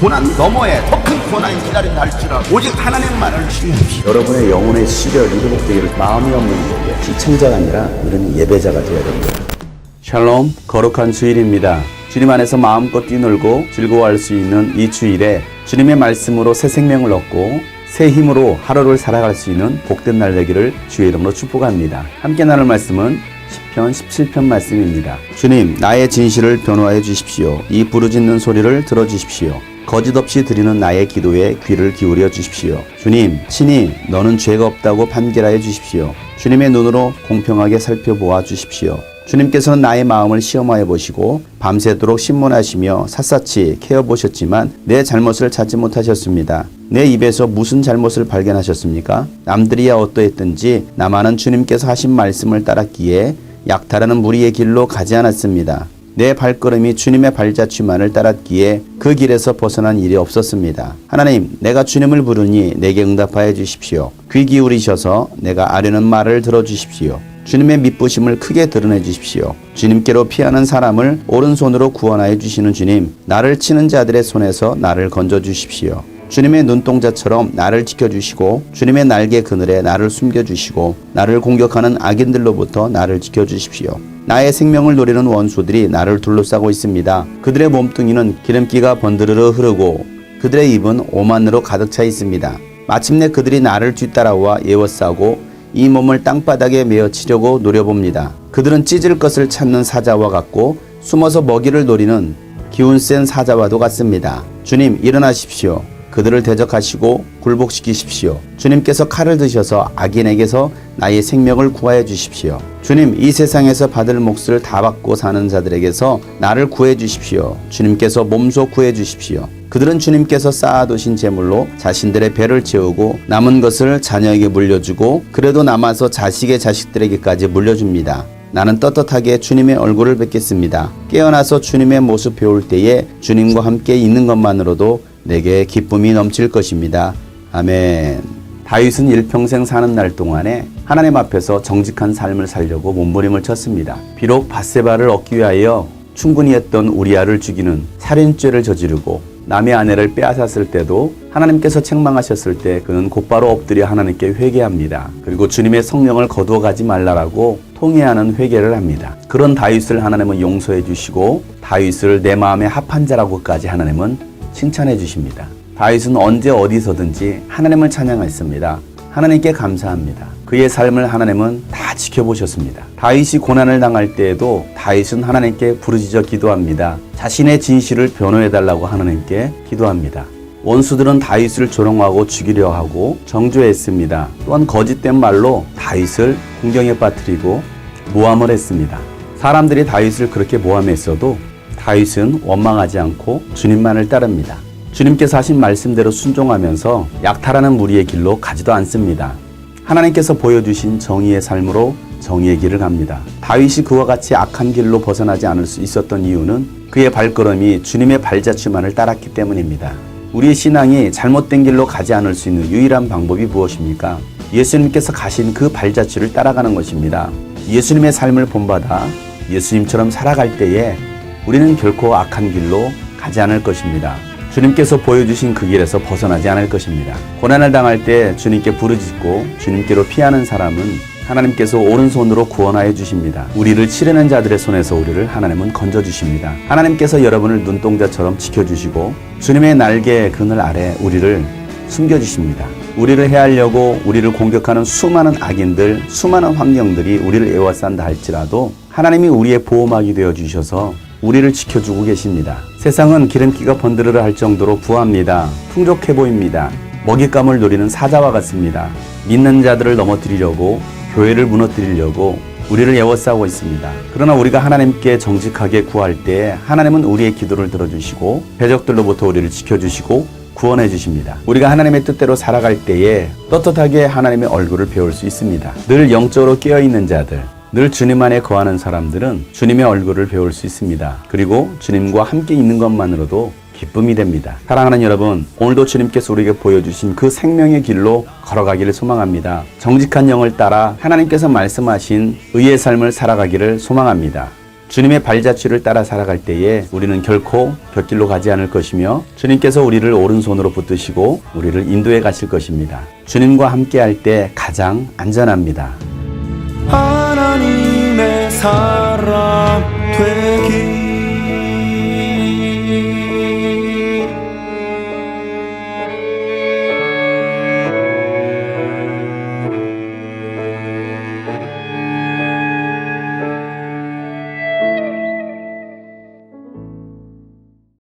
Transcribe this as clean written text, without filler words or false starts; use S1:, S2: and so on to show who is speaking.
S1: 고난 너머에 더 큰 고난이 기다린다 할지라도 오직 하나님만을 신뢰합시다.
S2: 여러분의 영혼의 시련이 회복되기를 마음이 없는 자에게 시청자가 아니라 우리는 예배자가 되어야 됩니다. 샬롬, 거룩한 주일입니다. 주님 안에서 마음껏 뛰놀고 즐거워할 수 있는 이 주일에 주님의 말씀으로 새 생명을 얻고 새 힘으로 하루를 살아갈 수 있는 복된 날 되기를 주의 이름으로 축복합니다. 함께 나눌 말씀은 시편 17편 말씀입니다. 주님, 나의 진실을 변호하여 주십시오. 이 부르짖는 소리를 들어주십시오. 거짓없이 드리는 나의 기도에 귀를 기울여 주십시오. 주님, 친히 너는 죄가 없다고 판결하여 주십시오. 주님의 눈으로 공평하게 살펴보아 주십시오. 주님께서는 나의 마음을 시험하여 보시고 밤새도록 신문하시며 샅샅이 캐어보셨지만 내 잘못을 찾지 못하셨습니다. 내 입에서 무슨 잘못을 발견하셨습니까? 남들이야 어떠했든지 나만은 주님께서 하신 말씀을 따랐기에 약탈하는 무리의 길로 가지 않았습니다. 내 발걸음이 주님의 발자취만을 따랐기에 그 길에서 벗어난 일이 없었습니다. 하나님, 내가 주님을 부르니 내게 응답하여 주십시오. 귀 기울이셔서 내가 아뢰는 말을 들어주십시오. 주님의 미쁘심을 크게 드러내 주십시오. 주님께로 피하는 사람을 오른손으로 구원하여 주시는 주님, 나를 치는 자들의 손에서 나를 건져 주십시오. 주님의 눈동자처럼 나를 지켜주시고 주님의 날개 그늘에 나를 숨겨주시고 나를 공격하는 악인들로부터 나를 지켜주십시오. 나의 생명을 노리는 원수들이 나를 둘러싸고 있습니다. 그들의 몸뚱이는 기름기가 번드르르 흐르고 그들의 입은 오만으로 가득 차 있습니다. 마침내 그들이 나를 뒤따라와 에워싸고 이 몸을 땅바닥에 메어 치려고 노려봅니다. 그들은 찢을 것을 찾는 사자와 같고 숨어서 먹이를 노리는 기운 센 사자와도 같습니다. 주님, 일어나십시오. 그들을 대적하시고 굴복시키십시오. 주님께서 칼을 드셔서 악인에게서 나의 생명을 구하여 주십시오. 주님, 이 세상에서 받을 몫을 다 받고 사는 자들에게서 나를 구해 주십시오. 주님께서 몸소 구해 주십시오. 그들은 주님께서 쌓아두신 재물로 자신들의 배를 채우고 남은 것을 자녀에게 물려주고 그래도 남아서 자식의 자식들에게까지 물려줍니다. 나는 떳떳하게 주님의 얼굴을 뵙겠습니다. 깨어나서 주님의 모습 배울 때에 주님과 함께 있는 것만으로도 내게 기쁨이 넘칠 것입니다. 아멘. 다윗은 일평생 사는 날 동안에 하나님 앞에서 정직한 삶을 살려고 몸부림을 쳤습니다. 비록 밧세바를 얻기 위하여 충분히 했던 우리아를 죽이는 살인죄를 저지르고 남의 아내를 빼앗았을 때도 하나님께서 책망하셨을 때 그는 곧바로 엎드려 하나님께 회개합니다. 그리고 주님의 성령을 거두어 가지 말라라고 통회하는 회개를 합니다. 그런 다윗을 하나님은 용서해 주시고 다윗을 내 마음에 합한 자라고까지 하나님은 칭찬해 주십니다. 다윗은 언제 어디서든지 하나님을 찬양했습니다. 하나님께 감사합니다. 그의 삶을 하나님은 다 지켜보셨습니다. 다윗이 고난을 당할 때에도 다윗은 하나님께 부르짖어 기도합니다. 자신의 진실을 변호해달라고 하나님께 기도합니다. 원수들은 다윗을 조롱하고 죽이려 하고 정죄했습니다. 또한 거짓된 말로 다윗을 공경에 빠뜨리고 모함을 했습니다. 사람들이 다윗을 그렇게 모함했어도 다윗은 원망하지 않고 주님만을 따릅니다. 주님께서 하신 말씀대로 순종하면서 약탈하는 무리의 길로 가지도 않습니다. 하나님께서 보여주신 정의의 삶으로 정의의 길을 갑니다. 다윗이 그와 같이 악한 길로 벗어나지 않을 수 있었던 이유는 그의 발걸음이 주님의 발자취만을 따랐기 때문입니다. 우리의 신앙이 잘못된 길로 가지 않을 수 있는 유일한 방법이 무엇입니까? 예수님께서 가신 그 발자취를 따라가는 것입니다. 예수님의 삶을 본받아 예수님처럼 살아갈 때에 우리는 결코 악한 길로 가지 않을 것입니다. 주님께서 보여주신 그 길에서 벗어나지 않을 것입니다. 고난을 당할 때 주님께 부르짖고 주님께로 피하는 사람은 하나님께서 오른손으로 구원하여 주십니다. 우리를 치려는 자들의 손에서 우리를 하나님은 건져주십니다. 하나님께서 여러분을 눈동자처럼 지켜주시고 주님의 날개 그늘 아래 우리를 숨겨주십니다. 우리를 해하려고 우리를 공격하는 수많은 악인들, 수많은 환경들이 우리를 에워싼다 할지라도 하나님이 우리의 보호막이 되어주셔서 우리를 지켜주고 계십니다. 세상은 기름기가 번드르르 할 정도로 부합니다. 풍족해 보입니다. 먹잇감을 노리는 사자와 같습니다. 믿는 자들을 넘어뜨리려고 교회를 무너뜨리려고 우리를 에워싸고 있습니다. 그러나 우리가 하나님께 정직하게 구할 때 하나님은 우리의 기도를 들어주시고 대적들로부터 우리를 지켜주시고 구원해 주십니다. 우리가 하나님의 뜻대로 살아갈 때에 떳떳하게 하나님의 얼굴을 배울 수 있습니다. 늘 영적으로 깨어있는 자들, 늘 주님 안에 거하는 사람들은 주님의 얼굴을 배울 수 있습니다. 그리고 주님과 함께 있는 것만으로도 기쁨이 됩니다. 사랑하는 여러분, 오늘도 주님께서 우리에게 보여주신 그 생명의 길로 걸어가기를 소망합니다. 정직한 영을 따라 하나님께서 말씀하신 의의 삶을 살아가기를 소망합니다. 주님의 발자취를 따라 살아갈 때에 우리는 결코 곁길로 가지 않을 것이며 주님께서 우리를 오른손으로 붙드시고 우리를 인도해 가실 것입니다. 주님과 함께 할 때 가장 안전합니다.
S3: 하나님의 사람 되기